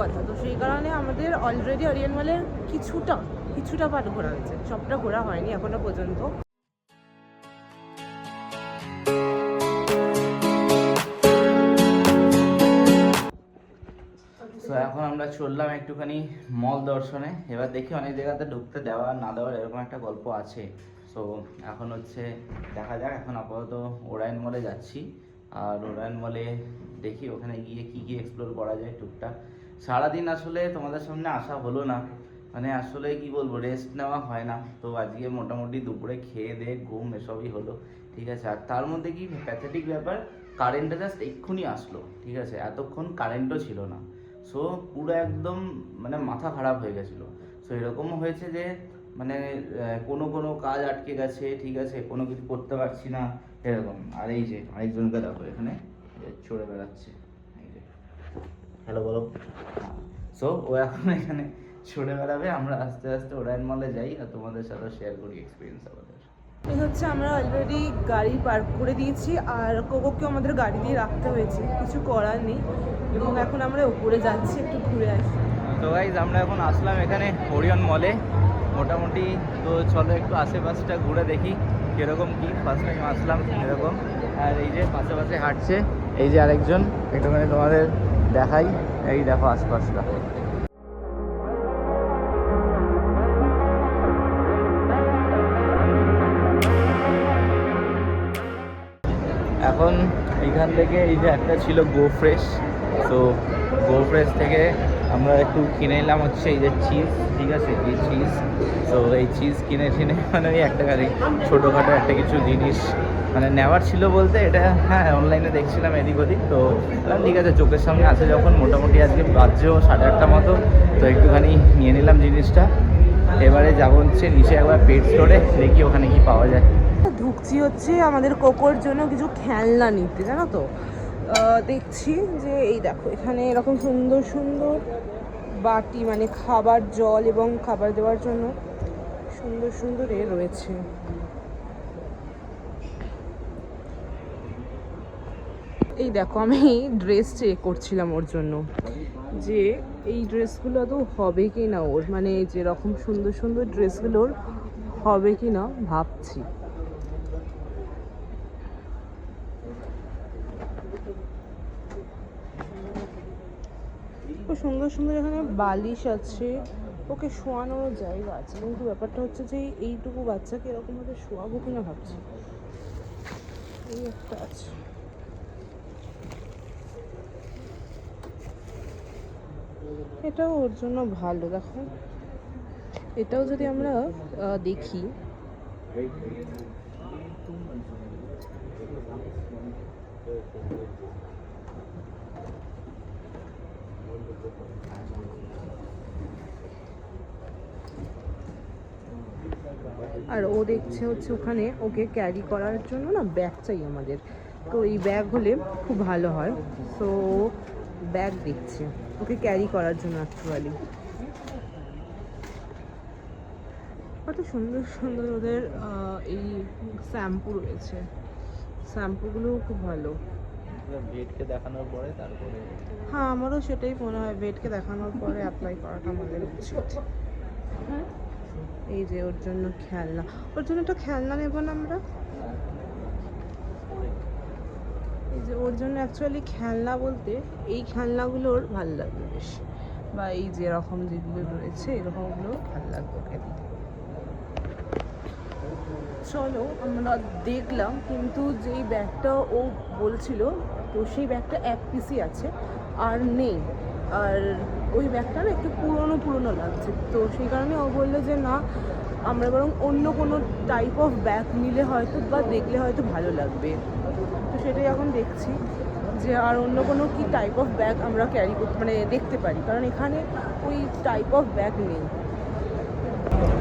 কথা, তো সেই কারণে আমাদের অলরেডি ওরিয়ন মলের কিছুটা পার্ট ঘোরা হয়েছে, সবটা ঘোরা হয়নি এখনো পর্যন্ত। তো এখন আমরা চললাম একটুখানি মল দর্শনে। এবার দেখি অনেক জায়গাতে ঢুকতে দেওয়া না দেওয়ার এরকম একটা গল্প আছে। সো এখন হচ্ছে দেখা যাক। এখন আপাতত ওরায়ন মলে যাচ্ছি, আর ওরায়ন মলে দেখি ওখানে গিয়ে কী কী এক্সপ্লোর করা যায় টুকটাক। সারাদিন আসলে তোমাদের সামনে আসা হলো না, মানে আসলে কি বলবো, রেস্ট নেওয়া হয় না। তো আজকে মোটামুটি দুপুরে খেয়ে দিয়ে ঘুম এসবই হলো, ঠিক আছে। আর তার মধ্যে কি প্যাথেটিক ব্যাপার, কারেন্টটা জাস্ট এক্ষুনি আসলো, ঠিক আছে, এতক্ষণ কারেন্টও ছিল না। সো পুরো একদম মানে মাথা খারাপ হয়ে গেছিলো। সো এরকমও হয়েছে যে মানে কোনো কাজ আটকে গেছে, ঠিক আছে, কোনো কিছু করতে পারছি না এরকম। আর এই যে আরেকজনকে দেখো এখানে চড়ে বেড়াচ্ছে, এই যে হ্যালো বলো। সো ও এখন এখানে চড়ে বেড়াবে, আমরা আস্তে আস্তে ওরায়ন মলে যাই আর তোমাদের সাথে শেয়ার করি এক্সপিরিয়েন্স আমাদের। এই হচ্ছে আমরা অলরেডি গাড়ি পার্ক করে দিয়েছি, আর কোকোকে আমাদের গাড়ি দিয়ে রাখতে হয়েছে, কিছু করার নেই। এবং এখন আমরা উপরে যাচ্ছি একটু ঘুরে আসি। তো গাইজ আমরা এখন আসলাম এখানে ওরিয়ন মলে মোটামুটি। তো চলো একটু আশেপাশটা ঘুরে দেখি কীরকম কী। ফার্স্ট টাইম আসলাম এরকম। আর এই যে পাশে পাশে হাঁটছে এই যে আরেকজন, একটুখানি তোমাদের দেখাই। এই দেখো আশপাশটা। এখন এইখান থেকে এই যে একটা ছিল গো ফ্রেশ, তো গো ফ্রেশ থেকে আমরা একটু কিনে নিলাম হচ্ছে এই যে চিজ, ঠিক আছে, এই চিজ। তো এই চিজ কিনে মানে ওই একটা গাড়ি ছোটোখাটো একটা কিছু জিনিস মানে নেওয়ার ছিল বলতে এটা, হ্যাঁ অনলাইনে দেখছিলাম এদিক ওদিক। তো ঠিক আছে, চোখের সামনে আছে যখন, মোটামুটি আজকে বাজছেও 8:30 মতো, তো একটুখানি নিয়ে নিলাম জিনিসটা। এবারে যাবো হচ্ছে নিচে একবার পেট স্টোরে, দেখি ওখানে কি পাওয়া যায়। ঢুকছি হচ্ছে আমাদের কোকোর জন্য কিছু খেলনা নিতে, জানো তো। দেখছি যে এই দেখো এখানে এরকম সুন্দর সুন্দর বাটি, মানে খাবার, জল এবং খাবার দেওয়ার জন্য সুন্দর সুন্দর রয়েছে। এই দেখো আমি ড্রেস চেক করছিলাম ওর জন্য, যে এই ড্রেসগুলো তো হবে কি না ওর, মানে যেরকম সুন্দর সুন্দর ড্রেসগুলোর হবে কি না ভাবছি। খুব সুন্দর সুন্দর এখানে বালিশ আছে, ওকে শোয়ানোর জায়গা আছে, কিন্তু ব্যাপারটা হচ্ছে যে এইটুকু বাচ্চাকে এরকমভাবে শোয়াবো কিনা ভাবছি। এই একটা আছে, এটাও ওর জন্য ভালো। দেখো এটাও যদি আমরা দেখি, আর ও দেখছে হচ্ছে ওখানে ওকে ক্যারি করার জন্য না ব্যাগ চাই আমাদের, তো এই ব্যাগ হলে খুব ভালো হয়। তো ব্যাগ দেখছে ওকে ক্যারি করার জন্য। অ্যাকচুয়ালি কত সুন্দর সুন্দর ওদের এই শ্যাম্পু রয়েছে, শ্যাম্পুগুলো খুব ভালো। ভেটকে দেখানোর পরে তারপরে, হ্যাঁ আমারও সেটাই মনে হয়, ভেটকে দেখানোর পরে অ্যাপ্লাই করাটা আমাদের উচিত। এই যে ওর জন্য খেলনা, ওর জন্য একটা খেলনা নেব না আমরা। এই যে ওর জন্য অ্যাকচুয়ালি খেলনা বলতে এই খেলনাগুলোর ভালো লাগবে বেশ, বা এই যে এরকম যেগুলো রয়েছে এরকমগুলো ভালো লাগবে ওকে। চলো আমরা দেখলাম, কিন্তু যেই ব্যাগটা ও বলছিল, তো সেই ব্যাগটা এক পিসই আছে আর নেই। আর ওই ব্যাগটা না একটু পুরনো পুরনো লাগছে, তো সেই কারণে ও বললো যে না, আমরা বরং অন্য কোনো টাইপ অফ ব্যাগ নিলে হয়তো বা দেখলে হয়তো ভালো লাগবে। তো সেটাই এখন দেখছি যে আর অন্য কোনো কি টাইপ অফ ব্যাগ আমরা ক্যারি করতে মানে দেখতে পারি, কারণ এখানে ওই টাইপ অফ ব্যাগ নেই।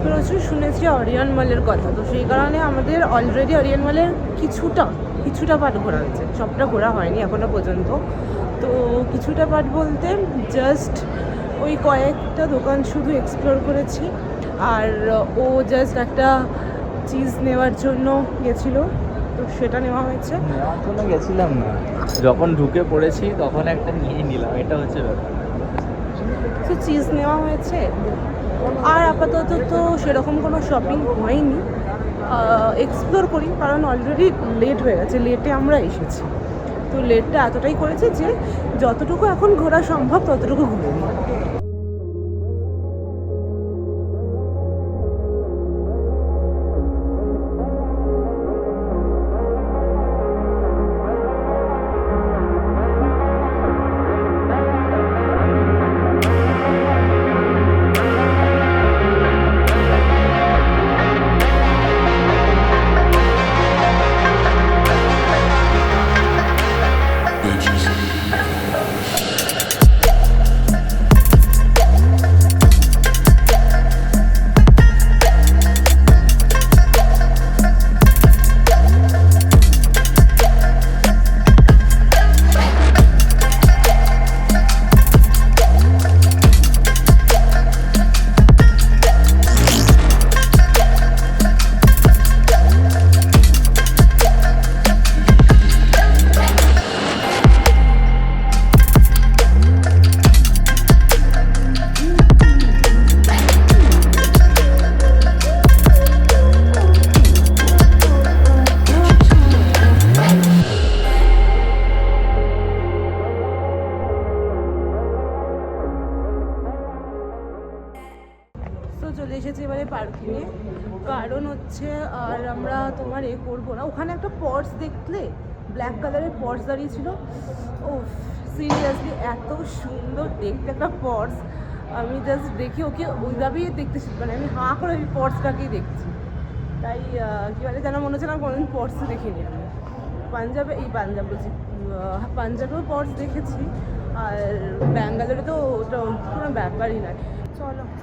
প্রচুর শুনেছি ওরিয়ন মলের কথা, তো সেই কারণে আমাদের অলরেডি ওরিয়ন মলের কিছুটা পার্ট ঘোরা হয়েছে, সবটা ঘোরা হয়নি এখনো পর্যন্ত। তো কিছুটা পার্ট বলতে জাস্ট ওই কয়েকটা দোকান শুধু এক্সপ্লোর করেছি, আর ও জাস্ট একটা চিজ নেওয়ার জন্য গেছিলো, তো সেটা নেওয়া হয়েছে। নেওয়ার জন্য গেছিলাম না, যখন ঢুকে পড়েছি তখন একটা নিয়ে নিলাম, এটা হচ্ছে ব্যাপার। তো চিজ নেওয়া হয়েছে। আর আপাতত তো সেরকম কোনো শপিং হয়নি, এক্সপ্লোর করি, কারণ অলরেডি লেট হয়ে গেছে, লেটে আমরা এসেছি। তো লেটটা এতটাই করেছে যে যতটুকু এখন ঘোরা সম্ভব ততটুকু ঘুরে নিই। তো চলে এসেছি এবারে পার্কিংয়ে, কারণ হচ্ছে আর আমরা তোমার করবো না। ওখানে একটা পর্স দেখলে, ব্ল্যাক কালারের পর্স দাঁড়িয়ে ছিল, ও সিরিয়াসলি এত সুন্দর দেখতে একটা পর্স। আমি জাস্ট দেখি ওকে ওইভাবেই দেখতেছি, মানে আমি হাঁ করে ওই পর্সটাকেই দেখছি। তাই কী বলে যেন মনে হচ্ছে না কোনোদিন পর্স দেখিনি আমি। পাঞ্জাব বলছি, পাঞ্জাবেও পর্স দেখেছি, আর ব্যাঙ্গালোরে তো ওটা কোনো ব্যাপারই নয়।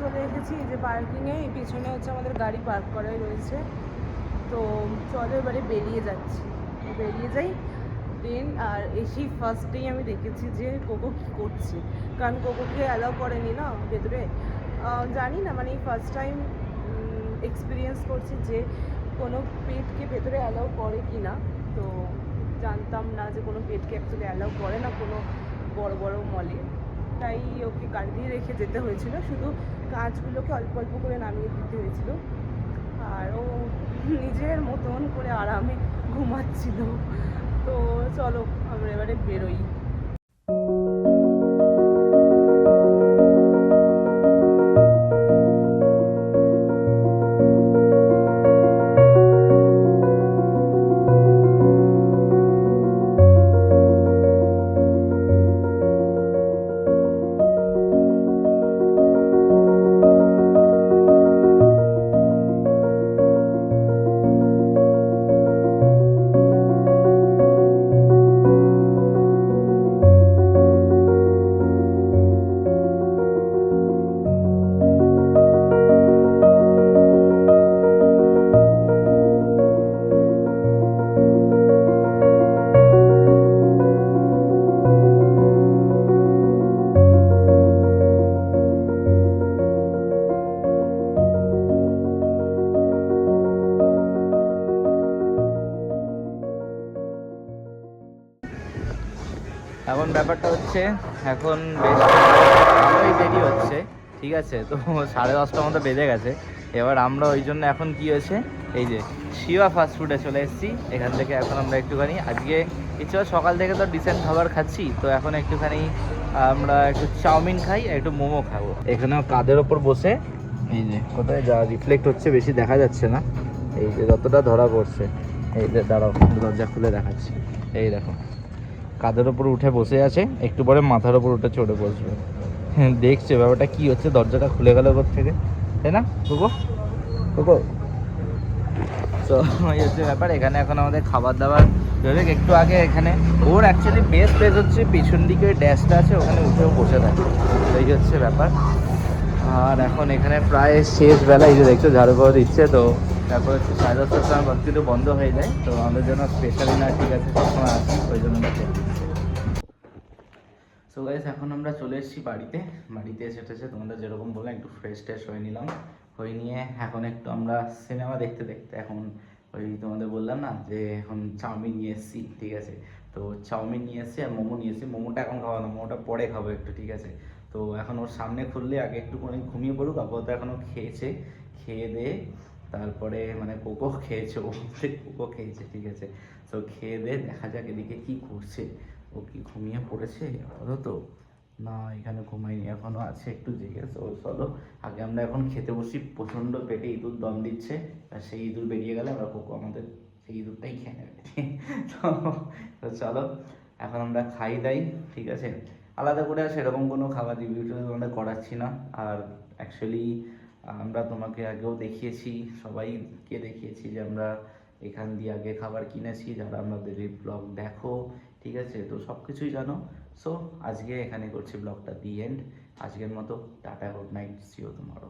চলে এসেছি এই যে পার্কিংয়ে, এই পিছনে হচ্ছে আমাদের গাড়ি পার্ক করাই রয়েছে। তো চলো এবারে বেরিয়ে যাই দেন। আর এসেই ফার্স্টেই আমি দেখেছি যে কোকো কী করছে, কারণ কোকোকে অ্যালাউ করেনি না ভেতরে। জানি না, মানে ফার্স্ট টাইম এক্সপিরিয়েন্স করছি যে কোনো পেটকে ভেতরে অ্যালাউ করে কি না। তো জানতাম না যে কোনো পেটকে অ্যাকচুয়ালি অ্যালাউ করে না কোনো বড় বড় মলে। তাই ওকে গাড়ি দিয়ে রেখে যেতে হয়েছিল, শুধু কাঁচগুলোকে অল্প অল্প করে নামিয়ে দিতে হয়েছিল। আর ও নিজের মতন করে আরামে ঘুমাচ্ছিল। তো চলো আমরা এবারে বেরোই। এখন ব্যাপারটা হচ্ছে এখন বেশ ভালোই দেরি হচ্ছে, ঠিক আছে? তো 10:30টার মতো বেজে গেছে। এবার আমরা ওই জন্য এখন কি হয়েছে, এই যে শিবা ফাস্টফুডে চলে এসেছি। এখান থেকে এখন আমরা একটুখানি আজকে ইচ্ছা সকাল থেকে তো ডিসেন্ট খাবার খাচ্ছি, তো এখন একটুখানি আমরা একটু চাউমিন খাই আর একটু মোমো খাবো। এখানেও কাঁধের ওপর বসে, এই যে কোথায় যা রিফ্লেক্ট হচ্ছে বেশি দেখা যাচ্ছে না, এই যে যতটা ধরা পড়ছে, এই যে দাঁড়াও দরজা খুলে দেখাচ্ছি, এই দেখো কাঁধের ওপর উঠে বসে আছে, একটু পরে মাথার ওপর উঠে চড়ে বসবে। দেখছে ব্যাপারটা কি হচ্ছে, দরজাটা খুলে গেল ওপর থেকে, তাই না কুকো? তো এই হচ্ছে ব্যাপার। এখানে এখন আমাদের খাবার দাবার একটু আগে এখানে ওর অ্যাকচুয়ালি বেস্ট প্লেস হচ্ছে পিছন দিকে ওই ড্যাশটা আছে, ওখানে উঠেও বসে থাকে। তো এই হচ্ছে ব্যাপার। আর এখন এখানে প্রায় শেষ বেলা, এই যে দেখছো ঝাড়ু পাওয়া দিচ্ছে। তো তারপর হচ্ছে 10:30টার সময় ভর্তিতে বন্ধ হয়ে যায়, তো আমাদের জন্য স্পেশালি না, ঠিক আছে সবসময় আসি, ওই জন্য আমরা। সো গাইস এখন আমরা চলে এসেছি বাড়িতে এসেছে তোমাদের যেরকম বললাম একটু ফ্রেশ হয়ে নিলাম, হয়ে নিয়ে এখন একটু আমরা সিনেমা দেখতে এখন ওই তোমাদের বললাম না যে এখন চাউমিন নিয়ে এসেছি, ঠিক আছে? তো চাউমিন নিয়ে এসেছি আর মোমো নিয়ে এসেছি। মোমোটা এখন খাওয়া না, মোমোটা পরে খাবো একটু, ঠিক আছে? তো তো এখন ওর সামনে খুললে আগে একটুখানি ঘুমিয়ে পড়ুক, আপাতত এখনও খেয়েছে, খেয়ে দিয়ে তারপরে মানে কোকো খেয়েছে, ও কোকো খেয়েছে, ঠিক আছে। তো খেয়ে দিয়ে দেখা যাক এদিকে কি করছে, ও কি ঘুমিয়ে পড়েছে আপাতত না, এখানে ঘুমাইনি, এখনো আছে একটু জেগে। তো চলো আগে আমরা এখন খেতে বসি, প্রচণ্ড পেটে ইঁদুর দম দিচ্ছে, আর সেই ইঁদুর বেরিয়ে গেলে আমরা কোকো আমাদের সেই ইঁদুরটাই খেয়ে নেবে। তো চলো এখন আমরা খাই দাই, ঠিক আছে। আলাদা করে আর সেরকম কোনো খাবার রিভিউ তোমাদের করাচ্ছি না। আর অ্যাকচুয়ালি আমরা তোমাকে আগেও দেখিয়েছি, সবাইকে দেখিয়েছি যে আমরা এখান দিয়ে আগে খাবার কিনেছি, যারা আমাদের এই ব্লগ দেখো, ঠিক আছে, তো সব কিছুই জানো। সো আজকে এখানে করছি ব্লগটা দি এন্ড। আজকের মতো tata, good night, see you tomorrow.